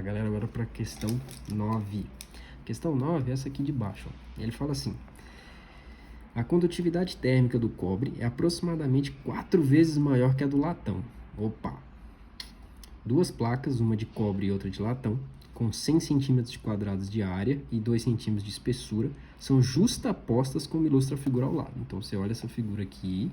galera, agora para a questão 9. Questão 9 é essa aqui de baixo. Ó. Ele fala assim: a condutividade térmica do cobre é aproximadamente 4 vezes maior que a do latão. Opa! Duas placas, uma de cobre e outra de latão, com 100 centímetros quadrados de área e 2 centímetros de espessura, são justapostas como ilustra a figura ao lado. Então, você olha essa figura aqui,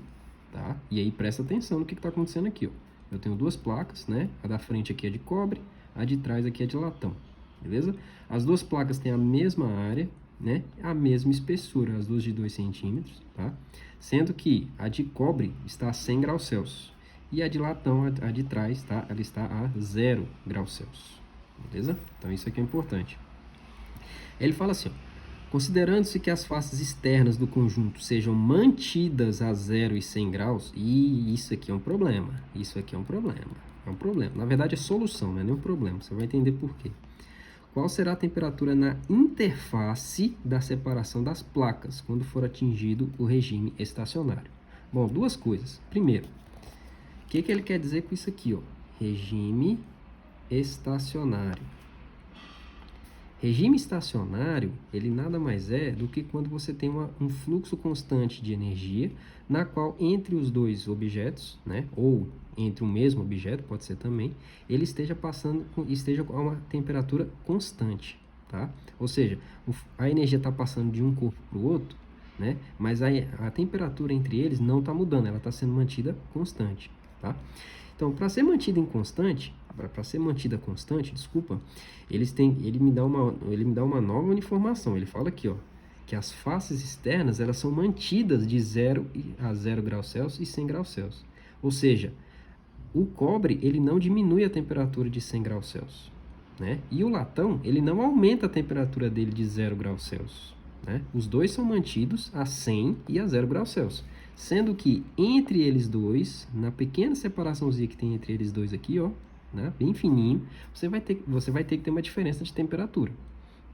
tá? E aí presta atenção no que está acontecendo aqui, ó. Eu tenho duas placas, né? A da frente aqui é de cobre, a de trás aqui é de latão, beleza? As duas placas têm a mesma área, né? A mesma espessura, as duas de 2 centímetros, tá? Sendo que a de cobre está a 100 graus Celsius e a de latão, a de trás, tá? Ela está a 0 graus Celsius, beleza? Então, isso aqui é importante. Ele fala assim, ó. Considerando-se que as faces externas do conjunto sejam mantidas a 0 e 100 graus, e isso aqui é um problema, isso aqui é um problema, é um problema. Na verdade é solução, não é nem um problema, você vai entender por quê. Qual será a temperatura na interface da separação das placas, quando for atingido o regime estacionário? Bom, duas coisas. Primeiro, o que ele quer dizer com isso aqui, ó? Regime estacionário. Regime estacionário, ele nada mais é do que quando você tem um fluxo constante de energia, na qual entre os dois objetos, né, ou entre o mesmo objeto, pode ser também, ele esteja a uma temperatura constante, tá? Ou seja, a energia está passando de um corpo para o outro, né, mas a temperatura entre eles não está mudando, ela está sendo mantida constante, tá? Então, para ser mantida constante, desculpa, ele me dá uma nova informação. Ele fala aqui, ó, que as faces externas, elas são mantidas de 0 a 0 graus Celsius e 100 graus Celsius. Ou seja, o cobre, ele não diminui a temperatura de 100 graus Celsius, né? E o latão, ele não aumenta a temperatura dele de 0 graus Celsius, né? Os dois são mantidos a 100 e a 0 graus Celsius. Sendo que entre eles dois, na pequena separaçãozinha que tem entre eles dois aqui, ó, né, bem fininho, você vai ter que ter uma diferença de temperatura,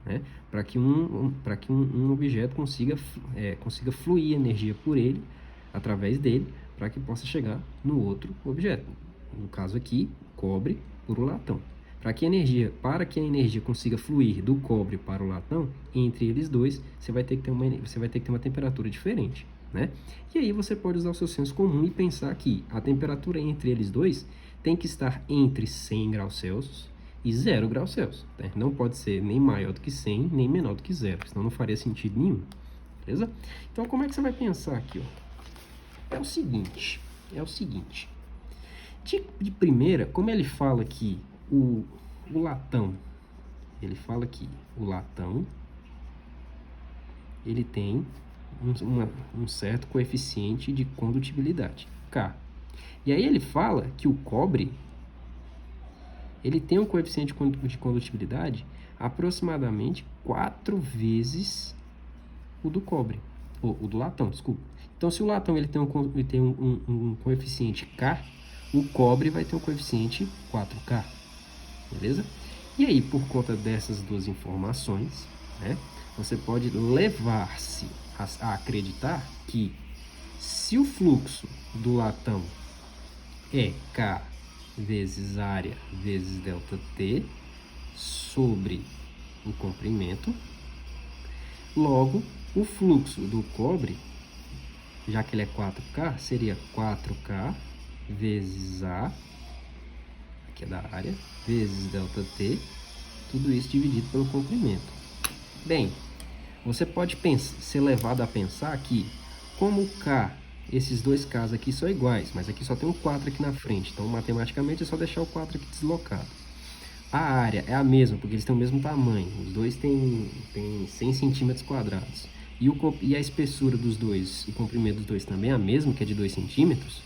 né, para que um objeto consiga fluir energia por ele, através dele, para que possa chegar no outro objeto. No caso aqui, cobre por o latão. Para que a energia consiga fluir do cobre para o latão, entre eles dois, você vai ter que ter uma temperatura diferente, né? E aí você pode usar o seu senso comum e pensar que a temperatura entre eles dois tem que estar entre 100 graus Celsius e 0 graus Celsius, né? Não pode ser nem maior do que 100, nem menor do que 0, senão não faria sentido nenhum, beleza? Então, como é que você vai pensar aqui, ó? É o seguinte, de primeira, como ele fala que o latão, ele tem um certo coeficiente de condutibilidade, K. E aí ele fala que o cobre, ele tem um coeficiente de condutibilidade aproximadamente 4 vezes o do cobre, ou o do latão, desculpa. Então, se o latão ele tem um coeficiente K, o cobre vai ter um coeficiente 4K, beleza? E aí, por conta dessas duas informações, né, você pode levar-se a acreditar que se o fluxo do latão é K vezes área vezes ΔT sobre o comprimento, logo o fluxo do cobre, já que ele é 4K, seria 4K vezes A, que é da área, vezes ΔT, tudo isso dividido pelo comprimento. Bem, você pode ser levado a pensar que, como K, esses dois Ks aqui são iguais, mas aqui só tem um 4 aqui na frente, então matematicamente é só deixar o 4 aqui deslocado. A área é a mesma, porque eles têm o mesmo tamanho, os dois têm 100 centímetros quadrados. E a espessura dos dois, o comprimento dos dois também é a mesma, que é de 2 centímetros,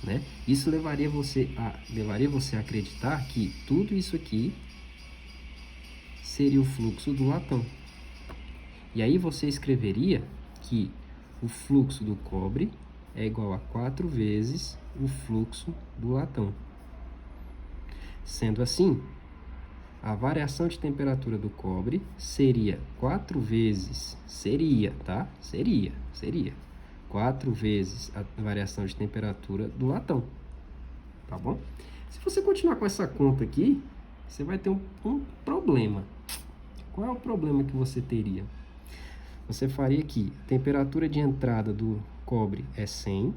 né? Isso levaria você a acreditar que tudo isso aqui seria o fluxo do latão. E aí você escreveria que o fluxo do cobre é igual a 4 vezes o fluxo do latão. Sendo assim, a variação de temperatura do cobre seria 4 vezes, seria 4 vezes a variação de temperatura do latão, tá bom? Se você continuar com essa conta aqui, você vai ter um problema. Qual é o problema que você teria? Você faria que a temperatura de entrada do cobre é 100,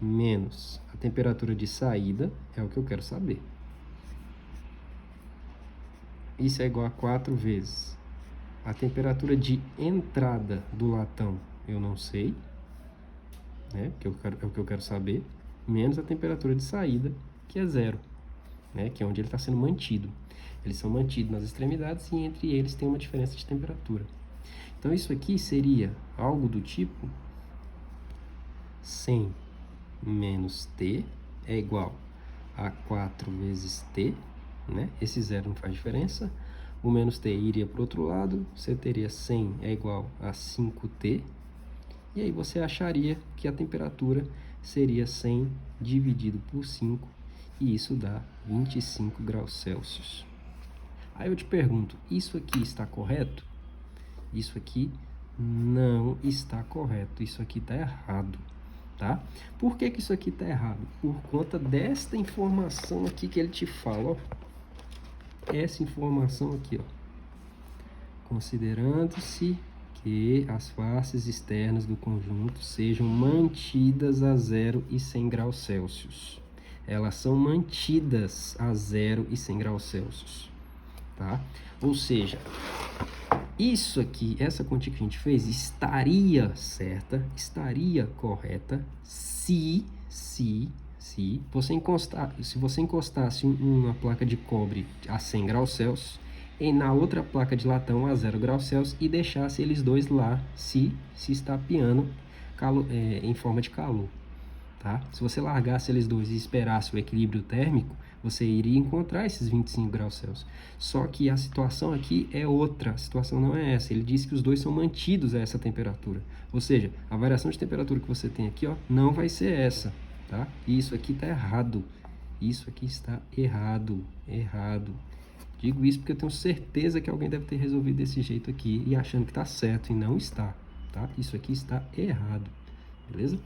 menos a temperatura de saída, é o que eu quero saber. Isso é igual a 4 vezes a temperatura de entrada do latão, eu não sei, né? É o que eu quero saber, menos a temperatura de saída, que é 0, né? Que é onde ele está sendo mantido. Eles são mantidos nas extremidades e entre eles tem uma diferença de temperatura. Então, isso aqui seria algo do tipo 100 menos T é igual a 4 vezes T, né? Esse zero não faz diferença. O menos T iria para o outro lado, você teria 100 é igual a 5T, e aí você acharia que a temperatura seria 100 dividido por 5, e isso dá 25 graus Celsius. Aí eu te pergunto, isso aqui está correto? Isso aqui não está correto, isso aqui está errado, tá? Por que que isso aqui está errado? Por conta desta informação aqui que ele te fala, ó. Essa informação aqui, ó. Considerando-se que as faces externas do conjunto sejam mantidas a 0 e 100 graus Celsius. Elas são mantidas a 0 e 100 graus Celsius, tá? Ou seja, isso aqui, essa conta que a gente fez, estaria certa, estaria correta, se você encostasse uma placa de cobre a 100 graus Celsius e na outra placa de latão a 0 graus Celsius e deixasse eles dois lá se estapeando em forma de calor, tá? Se você largasse eles dois e esperasse o equilíbrio térmico, você iria encontrar esses 25 graus Celsius. Só que a situação aqui é outra, a situação não é essa. Ele disse que os dois são mantidos a essa temperatura. Ou seja, a variação de temperatura que você tem aqui, ó, não vai ser essa, tá? E isso aqui está errado. Isso aqui está errado. Digo isso porque eu tenho certeza que alguém deve ter resolvido desse jeito aqui e achando que está certo e não está, tá? Isso aqui está errado, beleza?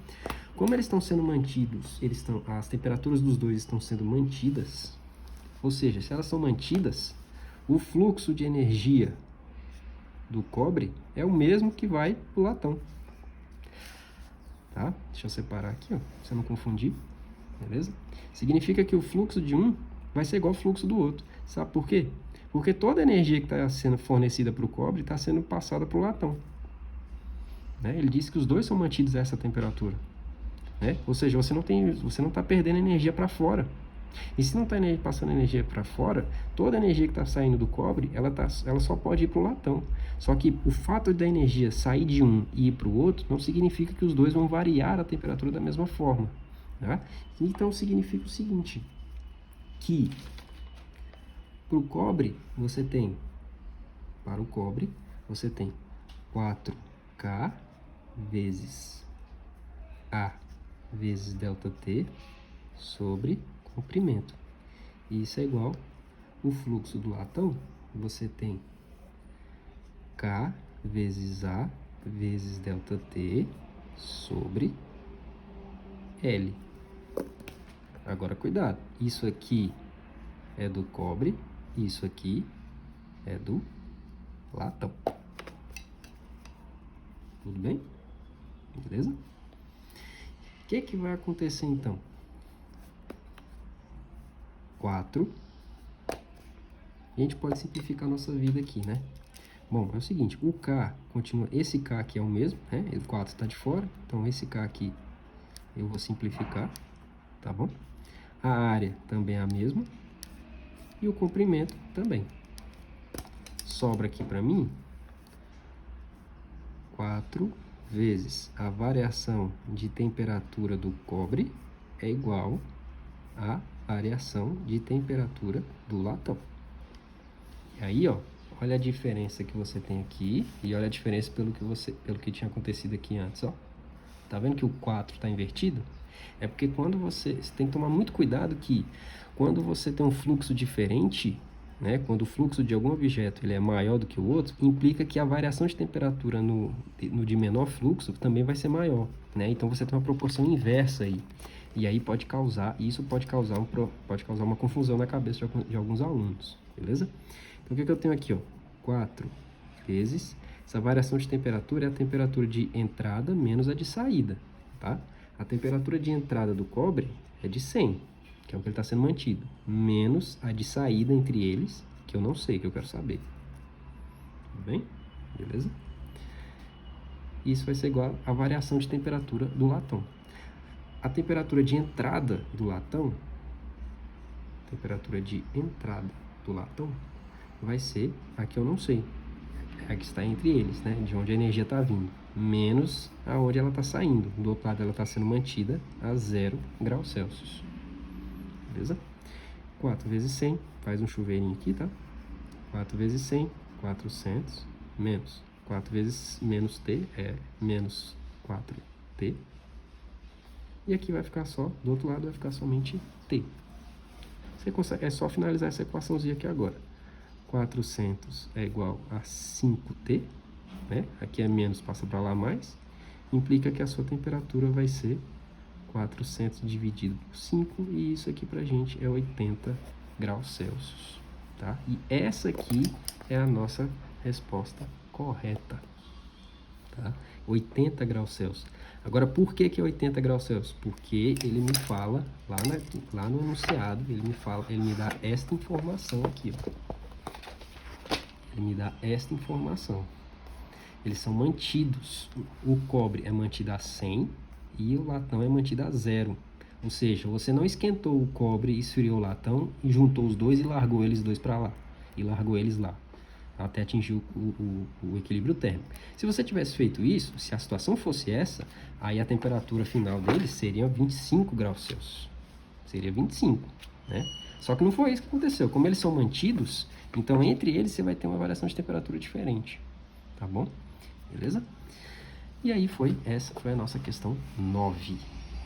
Como eles estão sendo mantidos, as temperaturas dos dois estão sendo mantidas, ou seja, se elas são mantidas, o fluxo de energia do cobre é o mesmo que vai para o latão. Tá? Deixa eu separar aqui, ó, pra você não confundir, beleza? Significa que o fluxo de um vai ser igual ao fluxo do outro. Sabe por quê? Porque toda a energia que está sendo fornecida para o cobre está sendo passada para o latão. Né? Ele disse que os dois são mantidos a essa temperatura. Né? Ou seja, você não está perdendo energia para fora. E se não está passando energia para fora, toda a energia que está saindo do cobre, ela só pode ir para o latão. Só que o fato da energia sair de um e ir para o outro não significa que os dois vão variar a temperatura da mesma forma. Tá? Então significa o seguinte, que para o cobre você tem 4K vezes A vezes ΔT sobre comprimento. E isso é igual o fluxo do latão, você tem K vezes A vezes ΔT sobre L. Agora cuidado, isso aqui é do cobre, isso aqui é do latão. Tudo bem? Beleza? O que vai acontecer então? 4. A gente pode simplificar a nossa vida aqui, né? Bom, é o seguinte, o K continua, esse K aqui é o mesmo, né? O 4 está de fora, então esse K aqui eu vou simplificar, tá bom? A área também é a mesma e o comprimento também. Sobra aqui para mim 4 vezes a variação de temperatura do cobre é igual a variação de temperatura do latão. E aí, ó, olha a diferença que você tem aqui e olha a diferença pelo que tinha acontecido aqui antes, ó. Tá vendo que o 4 está invertido? É porque quando você tem que tomar muito cuidado que quando você tem um fluxo diferente, né, quando o fluxo de algum objeto ele é maior do que o outro, implica que a variação de temperatura no de menor fluxo também vai ser maior, né? Então você tem uma proporção inversa aí. E aí pode causar uma confusão na cabeça de alguns alunos, beleza? Então, o que eu tenho aqui, ó? 4 vezes... Essa variação de temperatura é a temperatura de entrada menos a de saída, tá? A temperatura de entrada do cobre é de 100, que é o que ele está sendo mantido, menos a de saída entre eles, que eu não sei, que eu quero saber. Tudo bem? Beleza? Isso vai ser igual à variação de temperatura do latão. A temperatura de entrada do latão, vai ser a que eu não sei. É a que está entre eles, né? De onde a energia está vindo. Menos aonde ela está saindo. Do outro lado ela está sendo mantida a 0 graus Celsius. Beleza? 4 vezes 100, faz um chuveirinho aqui, tá? 4 vezes 100, 400, menos 4 vezes menos T, é menos 4T. E aqui vai ficar só, do outro lado vai ficar somente T. Você consegue, é só finalizar essa equaçãozinha aqui agora. 400 é igual a 5T, né? Aqui é menos, passa para lá mais. Implica que a sua temperatura vai ser 400 dividido por 5, e isso aqui pra gente é 80 graus Celsius, tá? E essa aqui é a nossa resposta correta, tá? 80 graus Celsius. Agora, por que é 80 graus Celsius? Porque ele me fala, lá no enunciado, ele me dá esta informação aqui, ó. Ele me dá esta informação. Eles são mantidos. O cobre é mantido a 100 e o latão é mantido a 0. Ou seja, você não esquentou o cobre, esfriou o latão e juntou os dois e largou eles dois para lá. E largou eles lá, até atingir o equilíbrio térmico. Se você tivesse feito isso, se a situação fosse essa, aí a temperatura final deles seria 25 graus Celsius. Seria 25, né? Só que não foi isso que aconteceu. Como eles são mantidos, então entre eles você vai ter uma variação de temperatura diferente, tá bom? Beleza? E aí essa foi a nossa questão 9.